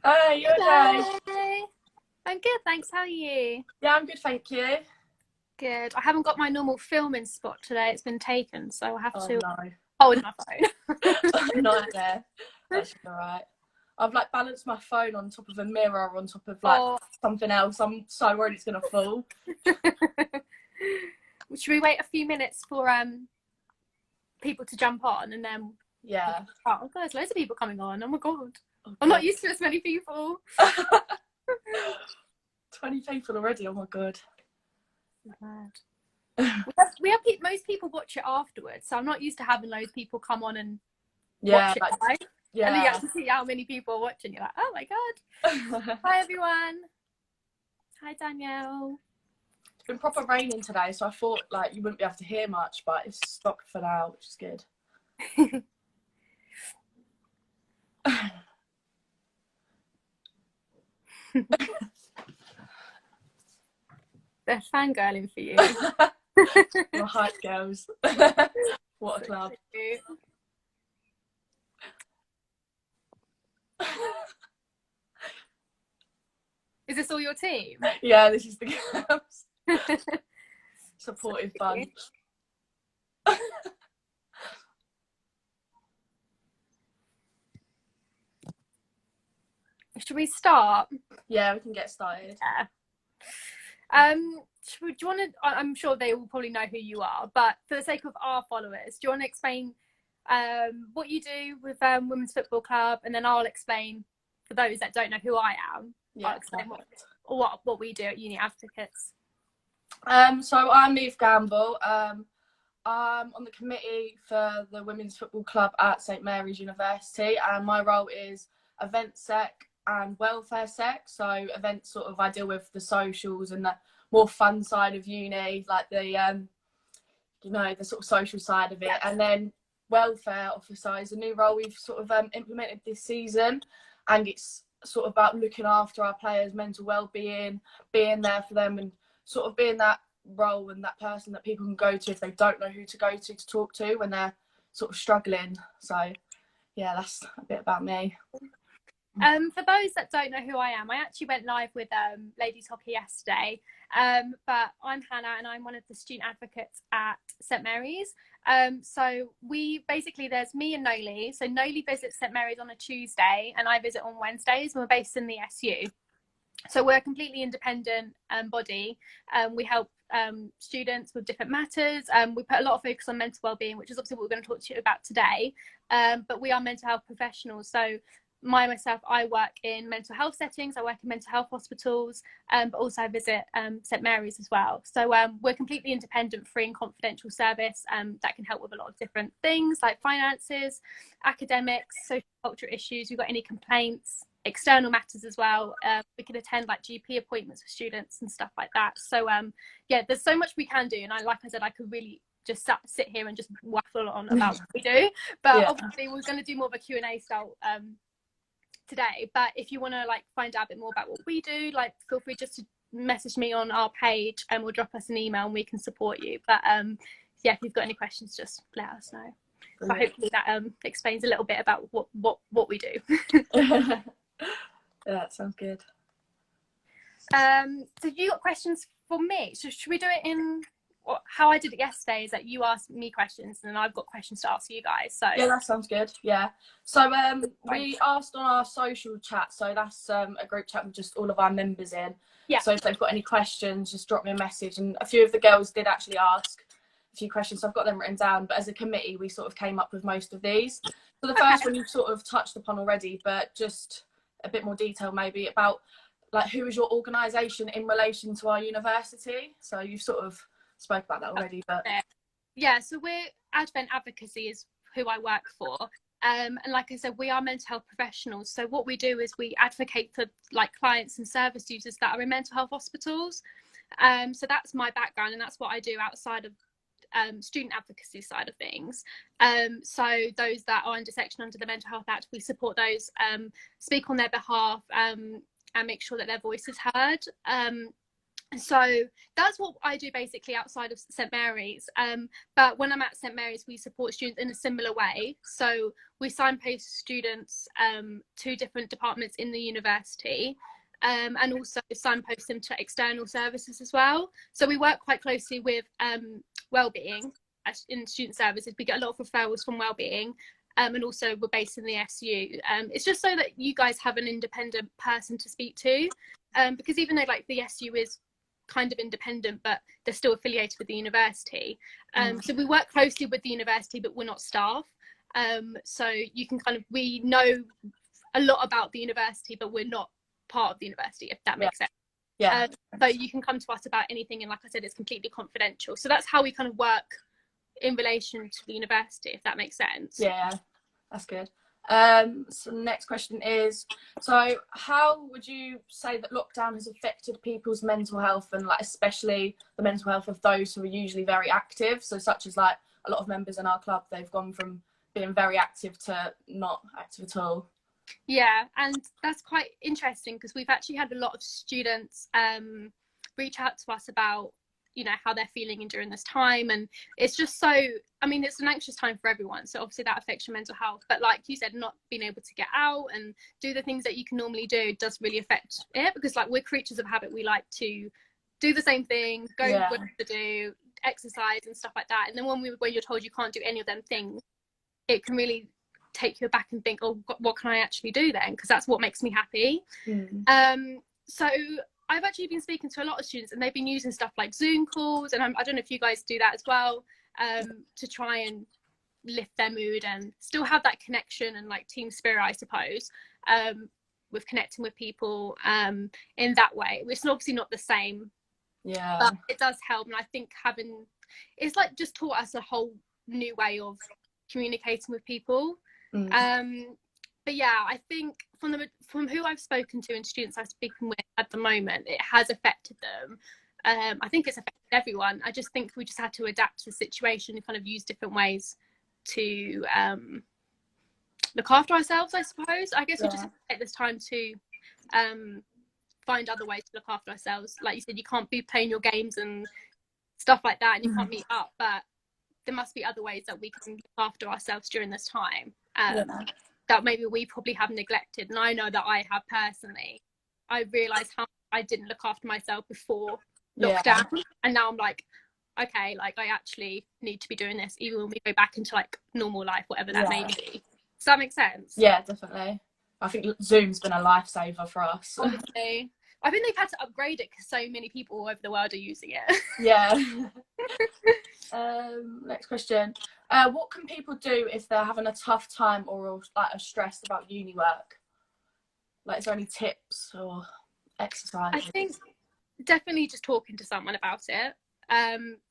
Hi, you okay? Hey, I'm good, thanks. How are you? Yeah, I'm good, thank you. Good. I haven't got my normal filming spot today. It's been taken, so I have Oh to no. hold my phone. Nightmare. That's alright. I've like balanced my phone on top of a mirror on top of like Or something else. I'm so worried it's gonna fall. should we wait a few minutes for people to jump on and then Yeah. oh, there's loads of people coming on. Oh my god. Oh, I'm not God. used to as many people. 20 people already, oh my god. Mad. Most people watch it afterwards, so I'm not used to having loads of people come on and Yeah, watch it like, live. And then you yeah. get to see how many people are watching. You're like, oh my god. Hi everyone. Hi Danielle. It's been proper raining today, so I thought like you wouldn't be able to hear much, but it's stopped for now, which is good. They're fangirling for you. We're hype girls. What a club. Is this all your team? Yeah, this is the girls. Supportive bunch. Should we start? Yeah, we can get started. Yeah. Do you want to? I'm sure they will probably know who you are, but for the sake of our followers, do you want to explain what you do with Women's Football Club, and then I'll explain for those that don't know who I am. Yeah, I'll explain what we do at Uni Advocates. So I'm Niamh Gamble. I'm on the committee for the Women's Football Club at St Mary's University, and my role is event sec and welfare sec. So events sort of I deal with the socials and the more fun side of uni, like the the sort of social side of it, and then welfare officer is a new role we've sort of implemented this season, and it's sort of about looking after our players' mental well-being, being there for them, and sort of being that role and that person that people can go to if they don't know who to go to talk to when they're sort of struggling. So yeah, that's a bit about me. For those that don't know who I am, I actually went live with ladies hockey yesterday, but I'm Hannah and I'm one of the student advocates at St Mary's. So we basically, there's me and Noli. So Noli visits St Mary's on a Tuesday and I visit on Wednesdays, and we're based in the SU. So we're a completely independent body. We help students with different matters. We put a lot of focus on mental well-being, which is obviously what we're going to talk to you about today. But we are mental health professionals. So myself, I work in mental health settings. I work in mental health hospitals, but also I visit St Mary's as well. So we're completely independent, free and confidential service that can help with a lot of different things like finances, academics, social culture issues. We've got any complaints, external matters as well. We can attend like GP appointments for students and stuff like that. So yeah, there's so much we can do, and like I said, I could really just sit here and just waffle on about what we do, but obviously we're going to do more of a Q&A style today. But if you want to like find out a bit more about what we do, like feel free just to message me on our page and we'll drop us an email and we can support you. But yeah, if you've got any questions, just let us know. But hopefully that explains a little bit about what we do. Yeah, that sounds good. So you got questions for me? So should we do it in how I did it yesterday? Is that you asked me questions and then I've got questions to ask you guys. So yeah, that sounds good. Yeah. So we asked on our social chat. So that's a group chat with just all of our members in. Yeah. So if they've got any questions, just drop me a message. And a few of the girls did actually ask a few questions, so I've got them written down. But as a committee, we sort of came up with most of these. So the first one you've sort of touched upon already, but just a bit more detail maybe about like who is your organisation in relation to our university. So you've sort of spoke about that already, but yeah, so we're Advent Advocacy is who I work for, and like I said, we are mental health professionals. So what we do is we advocate for like clients and service users that are in mental health hospitals. So that's my background and that's what I do outside of student advocacy side of things. So those that are under section under the Mental Health Act, we support those, speak on their behalf, and make sure that their voice is heard. So that's what I do basically outside of St Mary's. But when I'm at St Mary's, we support students in a similar way. So we signpost students to different departments in the university, and also signpost them to external services as well. So we work quite closely with wellbeing in student services. We get a lot of referrals from wellbeing. And also we're based in the SU. It's just so that you guys have an independent person to speak to, because even though like the SU is kind of independent, but they're still affiliated with the university. So we work closely with the university, but we're not staff. So you can we know a lot about the university, but we're not part of the university, if that makes sense. Yeah. So you can come to us about anything, and like I said, it's completely confidential. So that's how we kind of work in relation to the university, if that makes sense. Yeah, that's good. So the next question is, so how would you say that lockdown has affected people's mental health, and like especially the mental health of those who are usually very active? So such as like a lot of members in our club, they've gone from being very active to not active at all. Yeah, and that's quite interesting because we've actually had a lot of students reach out to us about, you know, how they're feeling during this time. And it's just so, I mean, it's an anxious time for everyone, so obviously that affects your mental health, but like you said, not being able to get out and do the things that you can normally do does really affect it, because like we're creatures of habit. We like to do the same thing, go what to do, exercise and stuff like that, and then when you're told you can't do any of them things, it can really take you back and think, oh, what can I actually do then, because that's what makes me happy. So I've actually been speaking to a lot of students, and they've been using stuff like Zoom calls, and I don't know if you guys do that as well, to try and lift their mood and still have that connection and like team spirit, I suppose, with connecting with people in that way. It's obviously not the same, but it does help. And I think it's like just taught us a whole new way of communicating with people. But yeah, I think from who I've spoken to and students I'm speaking with at the moment, it has affected them. I think it's affected everyone. I just think we just had to adapt to the situation and kind of use different ways to look after ourselves, I suppose. I guess we just take this time to find other ways to look after ourselves. Like you said, you can't be playing your games and stuff like that, and you can't meet up, but there must be other ways that we can look after ourselves during this time. That maybe we probably have neglected, and I know that I have personally. I realised how I didn't look after myself before lockdown, and now I'm like, okay, like I actually need to be doing this even when we go back into like normal life, whatever that may be. Does that make sense? Yeah, definitely. I think Zoom's been a lifesaver for us. Honestly, I think they've had to upgrade it because so many people all over the world are using it. Yeah. Next question. What can people do if they're having a tough time or like are stressed about uni work? Like, is there any tips or exercise? I think definitely just talking to someone about it.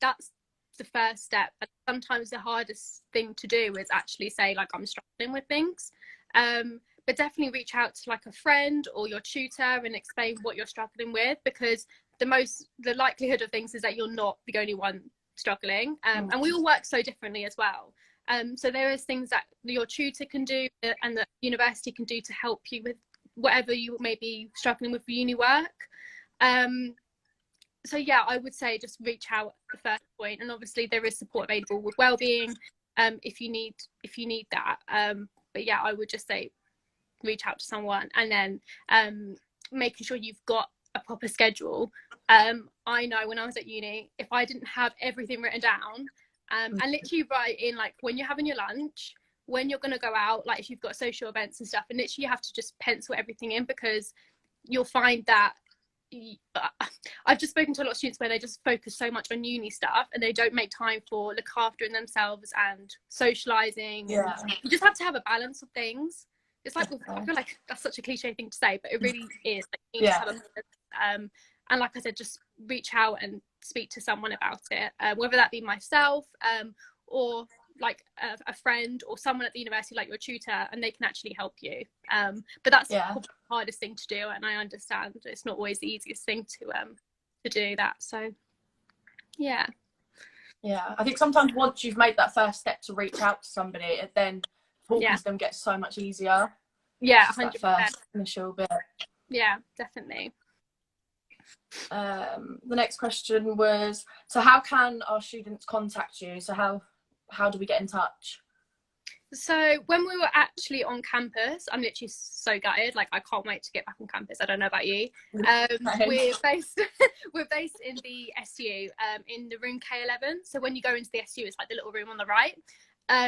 That's the first step. And sometimes the hardest thing to do is actually say like, I'm struggling with things. But definitely reach out to like a friend or your tutor and explain what you're struggling with, because the likelihood of things is that you're not the only one struggling, and we all work so differently as well. So there is things that your tutor can do and the university can do to help you with whatever you may be struggling with for uni work. So yeah, I would say just reach out at the first point, and obviously there is support available with wellbeing if you need that. But yeah, I would just say reach out to someone, and then making sure you've got a proper schedule. I know when I was at uni, if I didn't have everything written down, and literally write in like when you're having your lunch, when you're going to go out, like if you've got social events and stuff, and literally you have to just pencil everything in, because you'll find that I've just spoken to a lot of students where they just focus so much on uni stuff and they don't make time for look after themselves and socializing. You just have to have a balance of things. It's like, I feel like that's such a cliche thing to say, but it really is. Like, you need to have a, and like I said, just reach out and speak to someone about it, whether that be myself or like a friend or someone at the university, like your tutor, and they can actually help you. But that's the hardest thing to do, and I understand it's not always the easiest thing to do that. So yeah, I think sometimes once you've made that first step to reach out to somebody, it then talking to them gets so much easier. 100%. That first initial bit. Yeah, definitely. The next question was, so how can our students contact you? So how do we get in touch? So when we were actually on campus, I'm literally so gutted. Like, I can't wait to get back on campus. I don't know about you. We're based we're based in the SU, in the room K11. So when you go into the SU, it's like the little room on the right.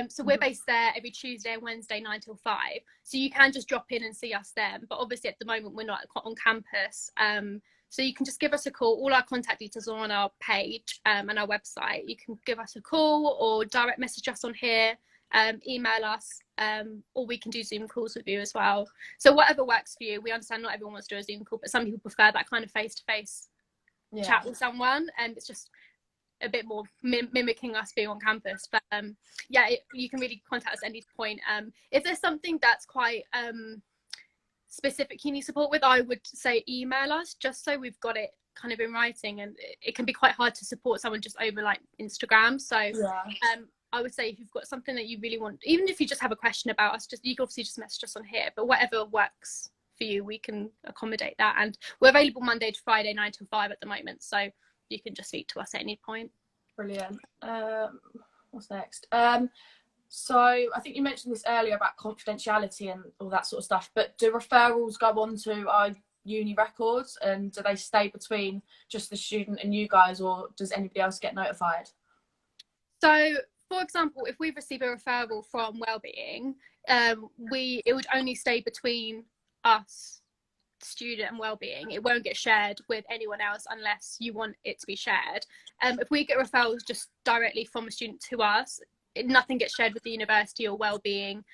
So we're based there every Tuesday and Wednesday 9 till 5. So you can just drop in and see us then. But obviously at the moment we're not on campus. So you can just give us a call. All our contact details are on our page and our website. You can give us a call or direct message us on here. Email us, or we can do Zoom calls with you as well. So whatever works for you. We understand not everyone wants to do a Zoom call, but some people prefer that kind of face-to-face chat with someone, and it's just a bit more mimicking us being on campus. But you can really contact us at any point. If there's something that's quite specific you need support with, I would say email us, just so we've got it kind of in writing, and it can be quite hard to support someone just over like Instagram. So I would say if you've got something that you really want, even if you just have a question about us, you can obviously just message us on here, but whatever works for you, we can accommodate that. And we're available Monday to Friday 9 till 5 at the moment, so you can just speak to us at any point. Brilliant. What's next? So I think you mentioned this earlier about confidentiality and all that sort of stuff, but do referrals go on to our uni records, and do they stay between just the student and you guys, or does anybody else get notified? So for example, if we receive a referral from Wellbeing, it would only stay between us, student, and Wellbeing. It won't get shared with anyone else unless you want it to be shared. If we get referrals just directly from a student to us, nothing gets shared with the university or Wellbeing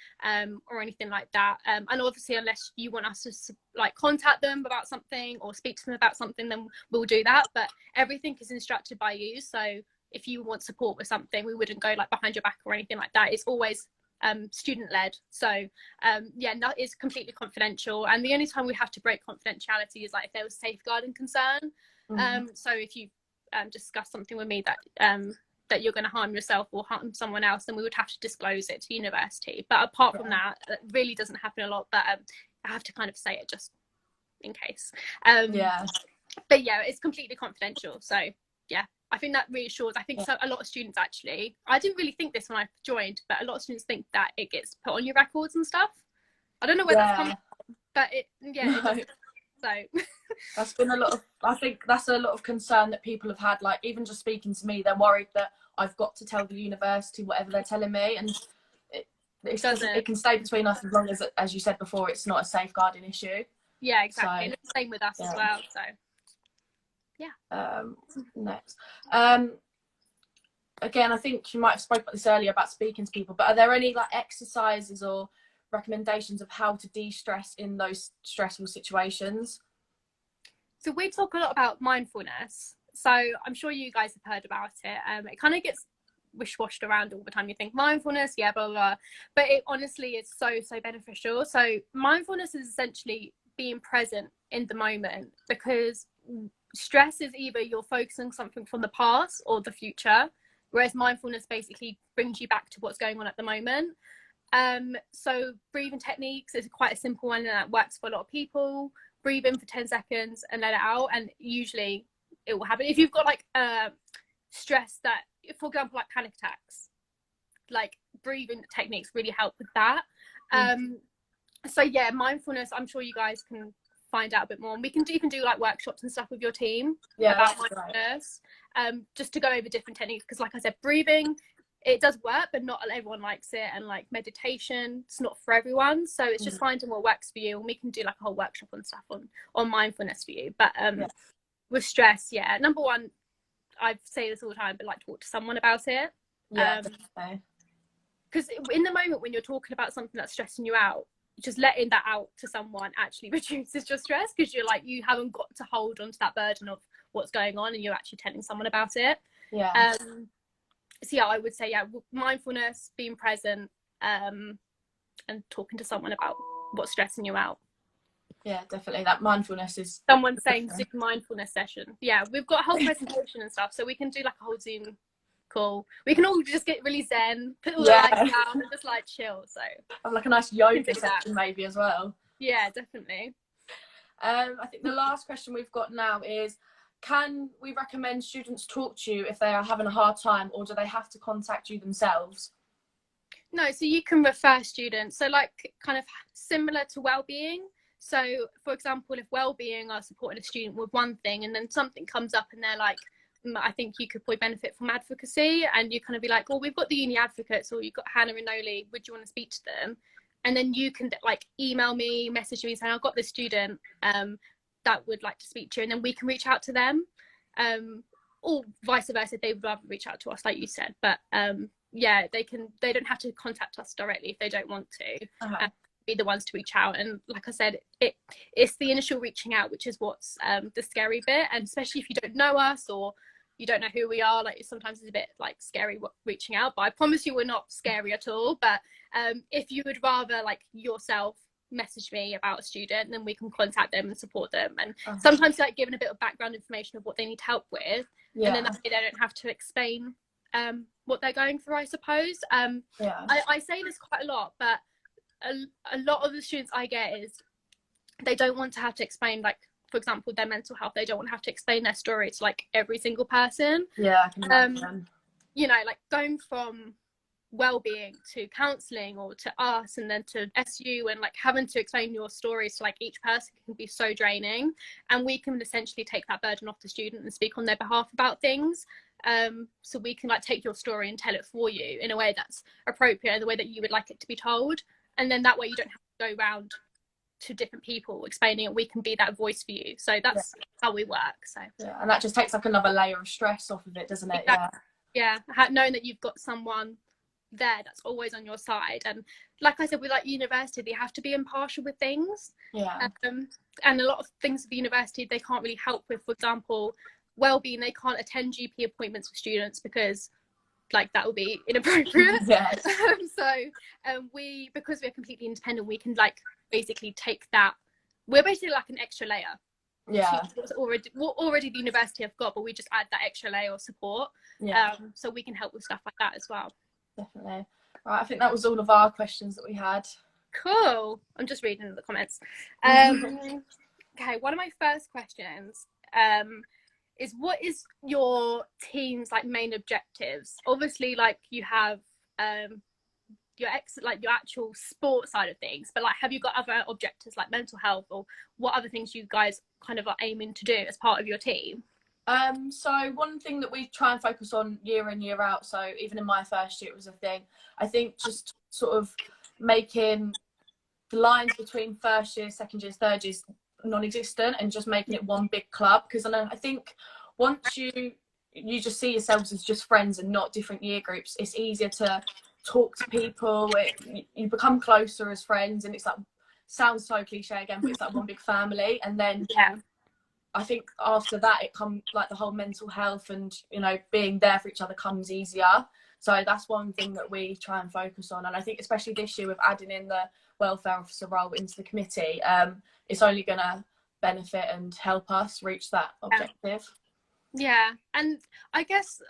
or anything like that. And obviously, unless you want us to like contact them about something or speak to them about something, then we'll do that. But everything is instructed by you. So if you want support with something, we wouldn't go like behind your back or anything like that. It's always student led. So that is completely confidential. And the only time we have to break confidentiality is like if there was safeguarding concern. So if you discuss something with me that you're going to harm yourself or harm someone else, then we would have to disclose it to university. But apart from that, it really doesn't happen a lot. But I have to kind of say it just in case. But it's completely confidential. So I think that reassures. I think a lot of students actually, I didn't really think this when I joined, but a lot of students think that it gets put on your records and stuff. I don't know where that's coming from, but it so that's been I think that's a lot of concern that people have had. Like, even just speaking to me, they're worried that I've got to tell the university whatever they're telling me, and it can stay between us as long as you said before, it's not a safeguarding issue. Yeah, exactly. So, same with us as well. So next, again, I think you might have spoke about this earlier about speaking to people, but are there any like exercises or recommendations of how to de-stress in those stressful situations? So we talk a lot about mindfulness, so I'm sure you guys have heard about it. It kind of gets wish-washed around all the time. You think mindfulness, blah blah blah, but it honestly is so beneficial. So mindfulness is essentially being present in the moment, because stress is either you're focusing on something from the past or the future, whereas mindfulness basically brings you back to what's going on at the moment. So breathing techniques is quite a simple one, and that works for a lot of people. Breathe in for 10 seconds and let it out, and usually it will happen. If you've got like stress, that, for example, like panic attacks, like breathing techniques really help with that. So mindfulness, I'm sure you guys can find out a bit more, and we can even do like workshops and stuff with your team about mindfulness, just to go over different techniques, because like I said, breathing, it does work, but not everyone likes it, and like meditation, it's not for everyone. So it's just finding what works for you, and we can do like a whole workshop and stuff on mindfulness for you. But with stress, number one, I say this all the time, but like talk to someone about it. Because in the moment when you're talking about something that's stressing you out, just letting that out to someone actually reduces your stress, because you're like, you haven't got to hold on to that burden of what's going on, and you're actually telling someone about it. So I would say mindfulness, being present, and talking to someone about what's stressing you out. Definitely, that mindfulness is someone saying Zoom mindfulness session. We've got a whole presentation and stuff, so we can do like a whole Zoom call. We can all just get really zen, put all the lights down, and just like chill. So have like a nice yoga session maybe as well. Yeah, definitely. I think the last question we've got now is, can we recommend students talk to you if they are having a hard time, or do they have to contact you themselves? No, so you can refer students. So like kind of similar to wellbeing. So for example, if wellbeing are supporting a student with one thing and then something comes up and they're like, I think you could probably benefit from advocacy, and you kind of be like, oh, we've got the uni advocates, or you've got Hannah and Noli, would you want to speak to them? And then you can like email me, message me saying, I've got this student that would like to speak to you, and then we can reach out to them, or vice versa, they would rather reach out to us like you said. But yeah, they don't have to contact us directly if they don't want to. Be the ones to reach out. And like I said, it's the initial reaching out which is what's the scary bit, and especially if you don't know us or you don't know who we are, like sometimes it's a bit like scary reaching out, but I promise you we're not scary at all. But if you would rather like yourself message me about a student, then we can contact them and support them, and sometimes like giving a bit of background information of what they need help with, and then that way they don't have to explain what they're going through, I suppose. I say this quite a lot, but a lot of the students I get is they don't want to have to explain, like for example their mental health, they don't want to have to explain their story to like every single person. I can imagine. You know, like going from wellbeing to counselling or to us and then to SU, and like having to explain your stories to like each person can be so draining, and we can essentially take that burden off the student and speak on their behalf about things. So we can like take your story and tell it for you in a way that's appropriate, the way that you would like it to be told, and then that way you don't have to go around to different people explaining it. We can be that voice for you. So that's how we work. So and that just takes like another layer of stress off of it, doesn't it? Exactly. Knowing that you've got someone there that's always on your side. And like I said, with like university, they have to be impartial with things, and a lot of things at the university they can't really help with. For example, wellbeing, they can't attend GP appointments for students because like that would be inappropriate. We, because we're completely independent, we can like basically take that, we're basically like an extra layer what already the university have got, but we just add that extra layer of support, so we can help with stuff like that as well. Definitely. Right, I think that was all of our questions that we had. Cool. I'm just reading the comments. Okay, one of my first questions is, what is your team's like main objectives? Obviously, like you have your actual sport side of things, but like have you got other objectives like mental health, or what other things you guys kind of are aiming to do as part of your team? So one thing that we try and focus on year in, year out, so even in my first year it was a thing, I think just sort of making the lines between first year, second year, third year non-existent, and just making it one big club. Because I think once you just see yourselves as just friends and not different year groups, it's easier to talk to people. You become closer as friends, and it's like, sounds so cliche again, but it's like one big family. And then I think after that it comes like the whole mental health and, you know, being there for each other comes easier. So that's one thing that we try and focus on. And I think especially this year with adding in the welfare officer role into the committee, it's only going to benefit and help us reach that objective. And I guess,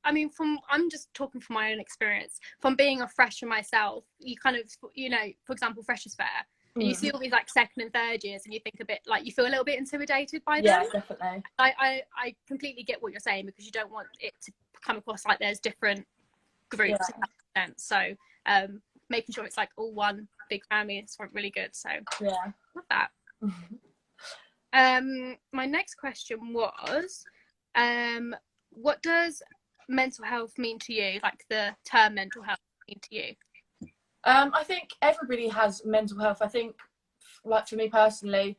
I mean, I'm just talking from my own experience, from being a fresher myself, you kind of, you know, for example, Freshers' Fair, and you see all these like second and third years, and you think a bit like, you feel a little bit intimidated by them. Yeah, definitely. I completely get what you're saying, because you don't want it to come across like there's different groups, if that makes sense. So making sure it's like all one big family is really good. So love that. My next question was, what does mental health mean to you, like the term mental health mean to you? I think everybody has mental health. I think, like for me personally,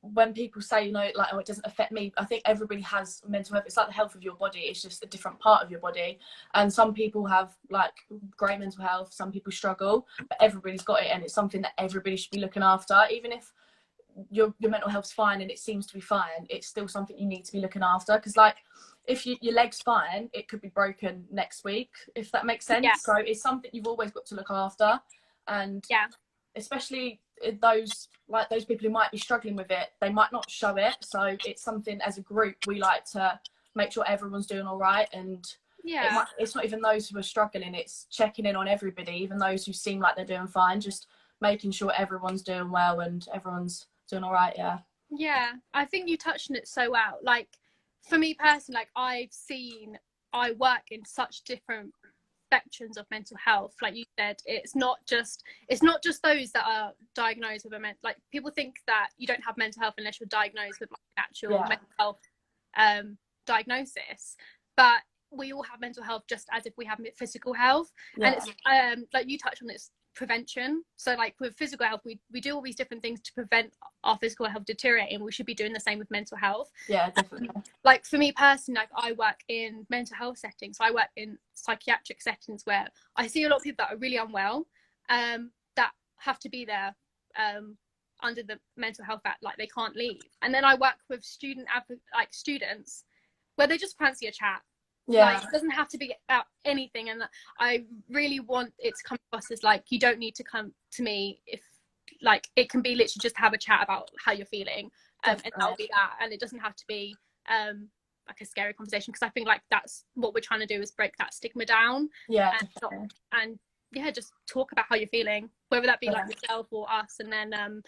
when people say, you know, like, oh, it doesn't affect me, I think everybody has mental health. It's like the health of your body, it's just a different part of your body. And some people have like great mental health, some people struggle, but everybody's got it, and it's something that everybody should be looking after. Even if your mental health's fine and it seems to be fine, it's still something you need to be looking after. Because like, if your leg's fine, it could be broken next week, if that makes sense. So it's something you've always got to look after. And especially those people who might be struggling with it, they might not show it. So it's something as a group we like to make sure everyone's doing all right. And it's not even those who are struggling, it's checking in on everybody, even those who seem like they're doing fine, just making sure everyone's doing well and everyone's doing all right. Yeah, I think you touched on it so well. Like, for me personally, like I work in such different spectrums of mental health. Like you said, it's not just those that are diagnosed with like, people think that you don't have mental health unless you're diagnosed with like actual Yeah, mental health diagnosis, but we all have mental health just as if we have physical health. And yeah, it's like you touched on this, prevention. So like with physical health, we do all these different things to prevent our physical health deteriorating. We should be doing the same with mental health. yeah, definitely. Like for me personally, like I work in mental health settings. So I work in psychiatric settings where I see a lot of people that are really unwell, that have to be there under the Mental Health Act, like they can't leave. And then I work with students where they just fancy a chat. Yeah, like it doesn't have to be about anything. And I really want it to come across as like, you don't need to come to me if, like, it can be literally just have a chat about how you're feeling, and that'll be that. And it doesn't have to be like a scary conversation, because I think like that's what we're trying to do, is break that stigma down. yeah, And yeah, just talk about how you're feeling, whether that be like yourself or us, and then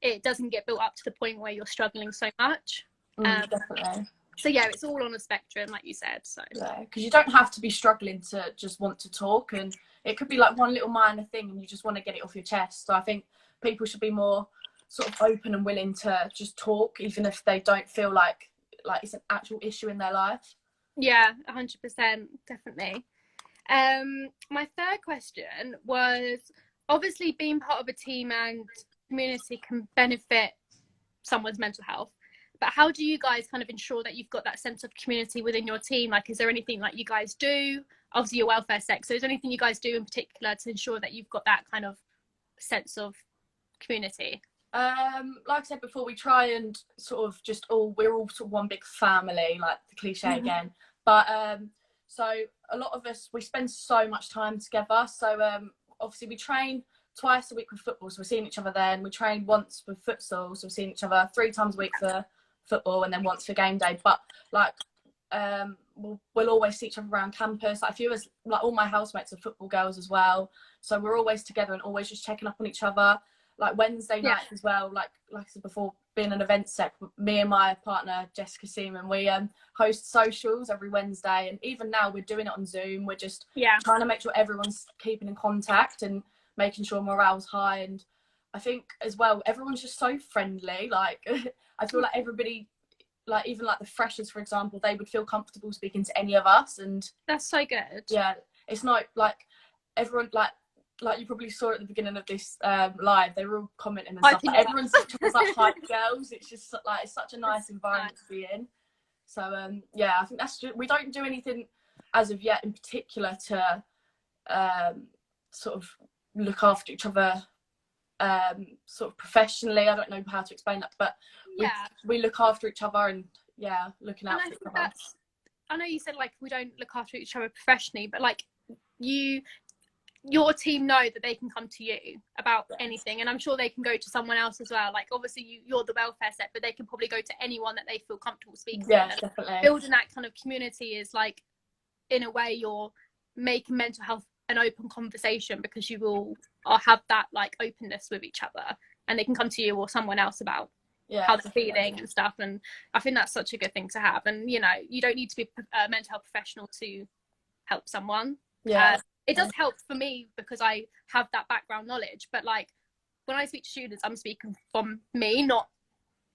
it doesn't get built up to the point where you're struggling so much. Definitely. So yeah, it's all on a spectrum, like you said. So yeah, because you don't have to be struggling to just want to talk, and it could be like one little minor thing and you just want to get it off your chest. So I think people should be more sort of open and willing to just talk, even if they don't feel like it's an actual issue in their life. yeah, 100%, definitely. My third question was, obviously being part of a team and community can benefit someone's mental health, but how do you guys kind of ensure that you've got that sense of community within your team? Like, is there anything like you guys do? Obviously your welfare sec, so is there anything you guys do in particular to ensure that you've got that kind of sense of community? Like I said before, we try and sort of we're all sort of one big family, like the cliche again. But so a lot of us, we spend so much time together. So obviously we train twice a week with football, so we're seeing each other then. We train once with futsal, so we're seeing each other 3 times a week for football, and then once for game day. But like we'll always see each other around campus. Like a few of us, like all my housemates are football girls as well, so we're always together and always just checking up on each other. Like Wednesday nights as well, like I said before, being an event sec, me and my partner Jessica Seaman, we host socials every Wednesday, and even now we're doing it on Zoom. We're just trying to make sure everyone's keeping in contact and making sure morale's high. And I think as well, everyone's just so friendly. Like I feel like everybody, like even like the freshers, for example, they would feel comfortable speaking to any of us. And that's so good. Yeah, it's not like everyone, like you probably saw at the beginning of this live, they were all commenting and stuff. Like, everyone's like hype girls. It's just like, it's such a nice environment to be in. So yeah, I think that's just, we don't do anything as of yet in particular to sort of look after each other sort of professionally. I don't know how to explain that, but we look after each other, and looking out for each other. I know you said like we don't look after each other professionally, but like your team know that they can come to you about anything, and I'm sure they can go to someone else as well. Like obviously you're the welfare set, but they can probably go to anyone that they feel comfortable speaking to. Definitely. Building that kind of community is like, in a way, you're making mental health an open conversation, because you will have that like openness with each other, and they can come to you or someone else about how they're feeling and stuff. And I think that's such a good thing to have. And you know, you don't need to be a mental health professional to help someone. It does help for me because I have that background knowledge, but like when I speak to students, I'm speaking from me, not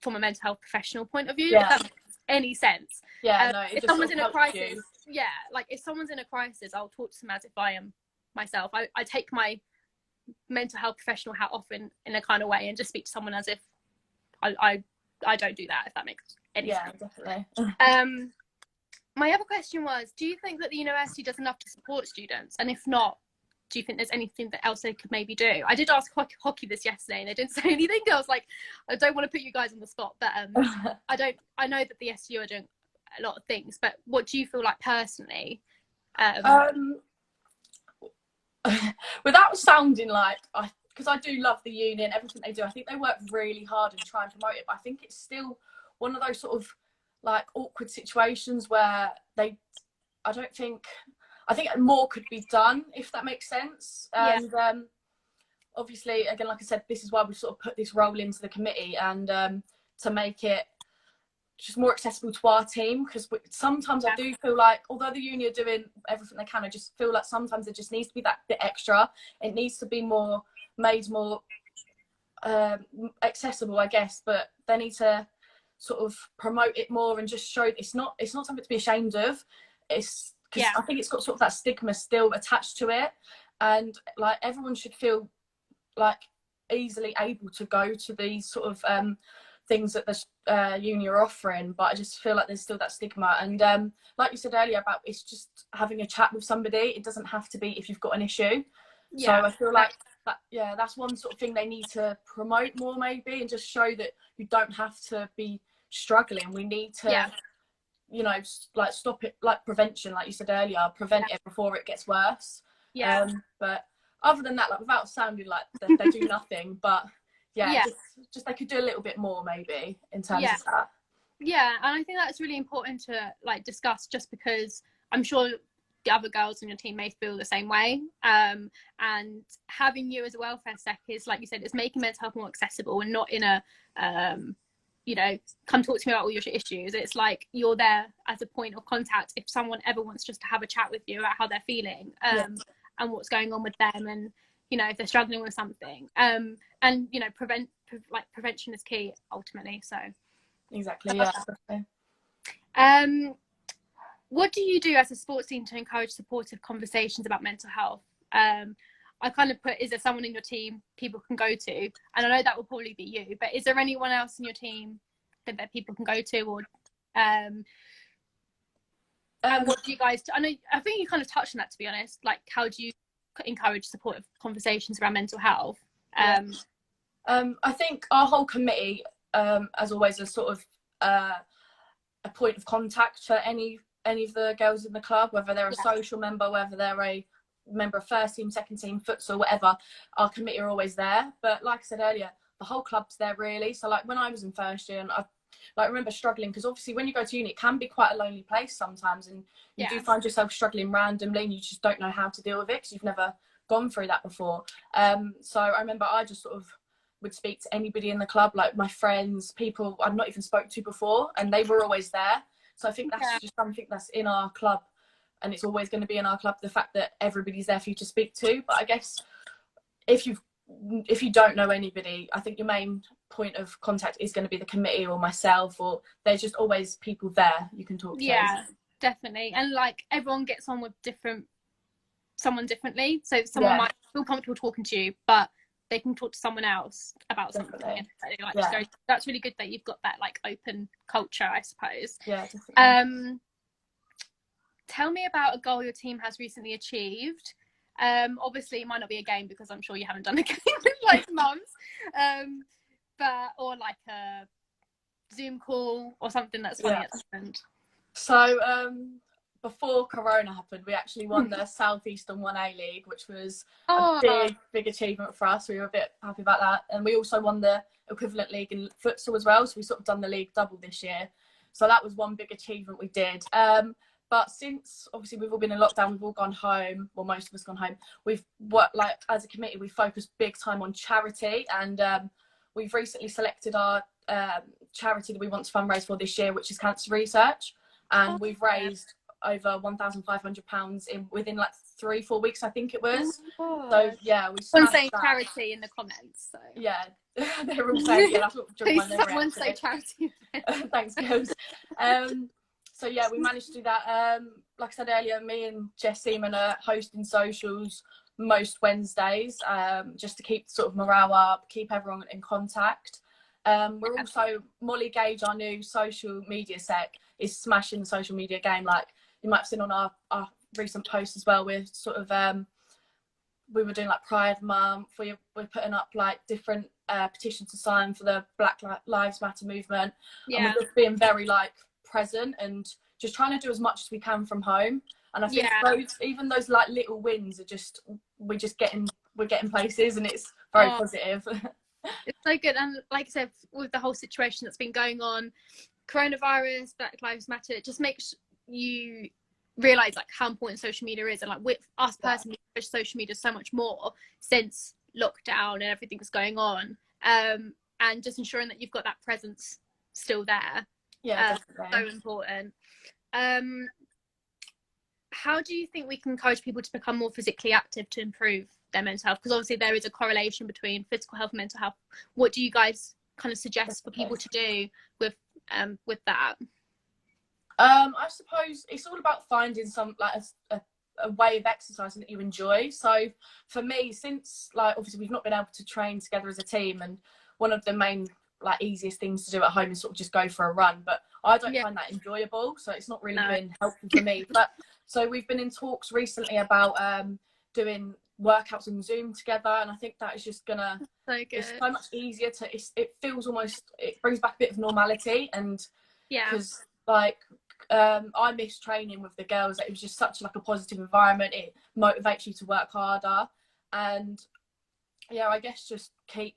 from a mental health professional point of view, if that makes any sense. No, if someone's in a crisis, like if someone's in a crisis, I'll talk to them as if I am myself. I take my mental health professional hat off in a kind of way and just speak to someone as if I don't do that, if that makes any sense. Definitely. My other question was, do you think that the university does enough to support students? And if not, do you think there's anything that else they could maybe do? I did ask hockey this yesterday and they didn't say anything. I was like, I don't want to put you guys on the spot, but I know that the SU are doing a lot of things, but what do you feel like personally? Without sounding like, because I do love the union, everything they do, I think they work really hard and try and promote it, but I think it's still one of those sort of like awkward situations where I think more could be done, if that makes sense. And obviously, again, like I said, this is why we sort of put this role into the committee, and to make it just more accessible to our team, because sometimes I do feel like, although the uni are doing everything they can, I just feel like sometimes there just needs to be that bit extra. It needs to be made more accessible, I guess, but they need to sort of promote it more and just show it's not something to be ashamed of. It's because I think it's got sort of that stigma still attached to it, and like everyone should feel like easily able to go to these sort of things that the uni are offering, but I just feel like there's still that stigma. And like you said earlier about it's just having a chat with somebody. It doesn't have to be if you've got an issue. So I feel like that's one sort of thing they need to promote more maybe, and just show that you don't have to be struggling. We need to you know, like stop it, like prevention, like you said earlier, prevent it before it gets worse. But other than that, like without sounding like they do nothing, but just they could do a little bit more maybe in terms of that. Yeah, and I think that's really important to like discuss, just because I'm sure the other girls on your team may feel the same way. And having you as a welfare sec is, like you said, it's making mental health more accessible, and not in a you know, come talk to me about all your issues. It's like you're there as a point of contact if someone ever wants just to have a chat with you about how they're feeling and what's going on with them, and you know, if they're struggling with something. And you know, prevention is key ultimately. So exactly, what do you do as a sports team to encourage supportive conversations about mental health? I kind of put, is there someone in your team people can go to? And I know that will probably be you, but is there anyone else in your team that people can go to? Or what do you guys do? I think you kind of touched on that, to be honest. Like, how do you encourage supportive conversations around mental health? I think our whole committee, as always, is sort of a point of contact for any of the girls in the club, whether they're a social member, whether they're a member of first team, second team, futsal, whatever. Our committee are always there. But like I said earlier, the whole club's there really. So like when I was in first year, and I remember struggling, because obviously when you go to uni, it can be quite a lonely place sometimes, and you do find yourself struggling randomly, and you just don't know how to deal with it because you've never gone through that before. So I remember I just sort of would speak to anybody in the club, like my friends, people I'd not even spoke to before, and they were always there. So I think that's just something that's in our club, and it's always going to be in our club, the fact that everybody's there for you to speak to. But I guess if you don't know anybody, I think your main point of contact is going to be the committee or myself, or there's just always people there you can talk to. Yeah, definitely. And like everyone gets on with someone differently, so someone might feel comfortable talking to you, but they can talk to someone else about something. So that's really good that you've got that like open culture, I suppose. Yeah, definitely. Tell me about a goal your team has recently achieved. Obviously it might not be a game, because I'm sure you haven't done a game in like months, but or like a Zoom call or something that's funny at the moment. So before Corona happened, we actually won the Southeastern 1A League, which was a big achievement for us. We were a bit happy about that. And we also won the equivalent league in futsal as well. So we sort of done the league double this year. So that was one big achievement we did. But since obviously we've all been in lockdown, we've all gone home, well, most of us gone home. We've worked, like as a committee, we focused big time on charity, and we've recently selected our charity that we want to fundraise for this year, which is cancer research. And we've raised over £1,500 within like 3-4 weeks, I think it was. So yeah, we someone saying charity in the comments. So yeah, they're all saying that's what jogged my memory. Someone say charity. Thanks, girls. So yeah, we managed to do that. Like I said earlier, me and Jess Seaman are hosting socials most Wednesdays, just to keep sort of morale up, keep everyone in contact. We're also, Molly Gage, our new social media sec, is smashing the social media game. Like you might have seen on our recent posts as well. We're sort of we were doing like Pride Month. We're putting up like different petitions to sign for the Black Lives Matter movement. And we're just being very like present and just trying to do as much as we can from home. And I think even those like little wins are just we're getting places, and it's very positive. It's so good. And like I said, with the whole situation that's been going on, coronavirus, Black Lives Matter, it just makes you realize like how important social media is. And like with us personally, social media so much more since lockdown and everything that's going on, and just ensuring that you've got that presence still there. Yeah, So definitely. important. How do you think we can encourage people to become more physically active to improve their mental health? Because obviously there is a correlation between physical health and mental health. What do you guys kind of suggest for people to do with that? I suppose it's all about finding some like a way of exercising that you enjoy. So for me, since like obviously we've not been able to train together as a team, and one of the main like easiest things to do at home is sort of just go for a run, but I don't find that enjoyable, so it's not really been helpful for me. But so we've been in talks recently about doing workouts on Zoom together, and I think that is just gonna it's so much easier to it feels almost, it brings back a bit of normality. And because like I miss training with the girls. It was just such like a positive environment. It motivates you to work harder, and yeah, I guess just keep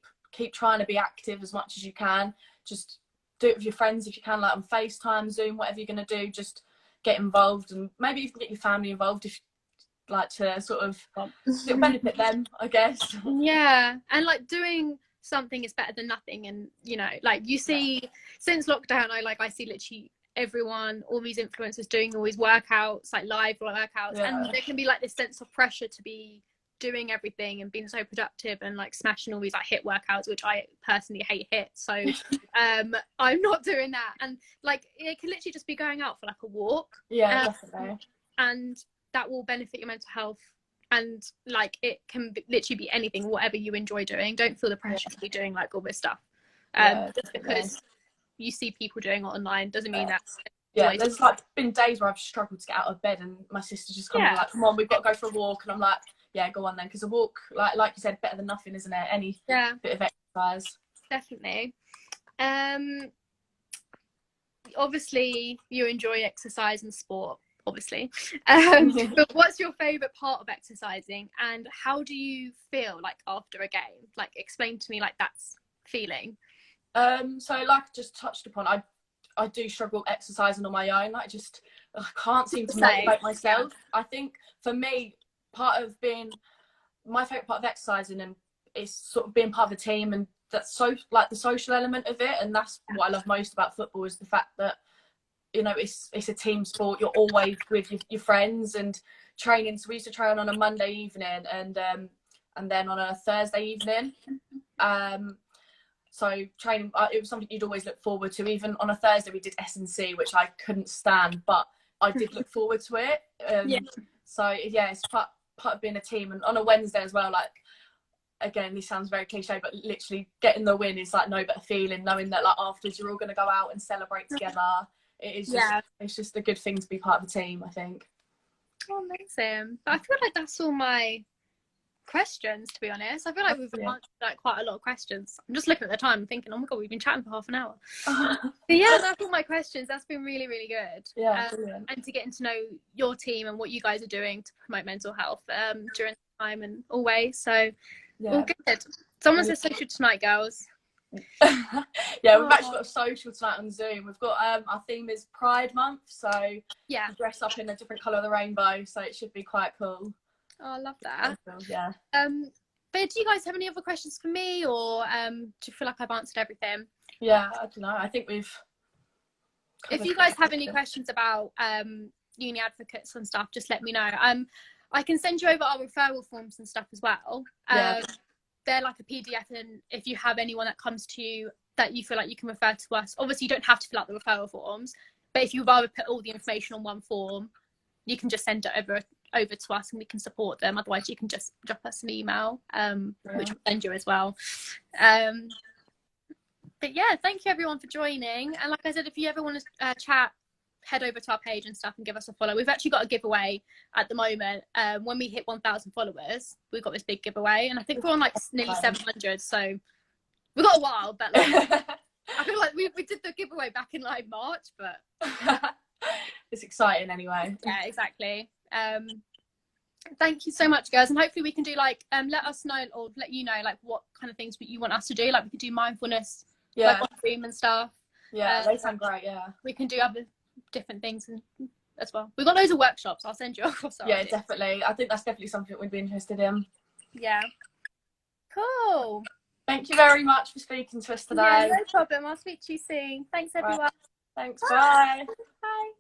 trying to be active as much as you can. Just do it with your friends if you can, like on FaceTime, Zoom, whatever you're going to do. Just get involved, and maybe you can get your family involved if you like to sort of it'll benefit them, I guess. Yeah, and like doing something is better than nothing. And you know, like you see since lockdown, I see literally everyone, all these influencers doing all these workouts, like live workouts, and there can be like this sense of pressure to be doing everything and being so productive and like smashing all these like HIIT workouts, which I personally hate HIIT, so I'm not doing that. And like it can literally just be going out for like a walk, definitely, and that will benefit your mental health. And like it can literally be anything, whatever you enjoy doing. Don't feel the pressure to be doing like all this stuff just because you see people doing it online doesn't mean that there's like been days where I've struggled to get out of bed, and my sister just come like, come on, we've got to go for a walk, and I'm like, yeah, go on then, because a walk, like you said, better than nothing, isn't it? Any bit of exercise. Definitely. Obviously you enjoy exercise and sport, obviously, but what's your favorite part of exercising, and how do you feel like after a game? Like explain to me like that's feeling. So like I just touched upon, I do struggle exercising on my own. I can't seem to motivate myself. I think for me, my favorite part of exercising and is sort of being part of a team, and that's so like the social element of it. And that's what I love most about football, is the fact that, you know, it's a team sport. You're always with your friends, and training. So we used to train on a Monday evening, and then on a Thursday evening. So training, it was something you'd always look forward to. Even on a Thursday, we did S&C, which I couldn't stand, but I did look forward to it. So yeah, it's part of being a team. And on a Wednesday as well, like, again, this sounds very cliche, but literally getting the win is like no better feeling, knowing that like afterwards you're all going to go out and celebrate together. It is just, it's just a good thing to be part of a team, I think. Oh, amazing. But I feel like that's all my questions, to be honest. I feel like we've answered like quite a lot of questions. I'm just looking at the time and thinking, oh my god, we've been chatting for half an hour. But yeah, that's all my questions. That's been really, really good. Brilliant. And to getting to know your team and what you guys are doing to promote mental health during the time and always. So all good. Someone says social tonight, girls. We've actually got a social tonight on Zoom. We've got our theme is Pride Month, so we dress up in a different colour of the rainbow, so it should be quite cool. Oh, I love that. Yeah. But do you guys have any other questions for me, or do you feel like I've answered everything? Yeah, I don't know. I think we've. If you guys have any questions about uni advocates and stuff, just let me know. I can send you over our referral forms and stuff as well. They're like a PDF, and if you have anyone that comes to you that you feel like you can refer to us, obviously you don't have to fill out the referral forms, but if you'd rather put all the information on one form, you can just send it over to us and we can support them. Otherwise you can just drop us an email, which we'll send you as well. But yeah, thank you everyone for joining, and like I said, if you ever want to chat, head over to our page and stuff and give us a follow. We've actually got a giveaway at the moment. When we hit 1,000 followers, we've got this big giveaway, and I think we're on like nearly 700, so we've got a while. But like, I feel like we did the giveaway back in like March, but it's exciting anyway. Yeah, exactly. Thank you so much, girls, and hopefully we can do like let us know, or let you know like what kind of things you want us to do. Like we could do mindfulness, like on stream and stuff. They sound great. We can do other different things as well. We've got loads of workshops. I'll send you across. Definitely. I think that's definitely something we'd be interested in. Yeah. Cool. Thank you very much for speaking to us today. Yeah, no problem. I'll speak to you soon. Thanks, everyone. Right. Thanks. Bye. Bye.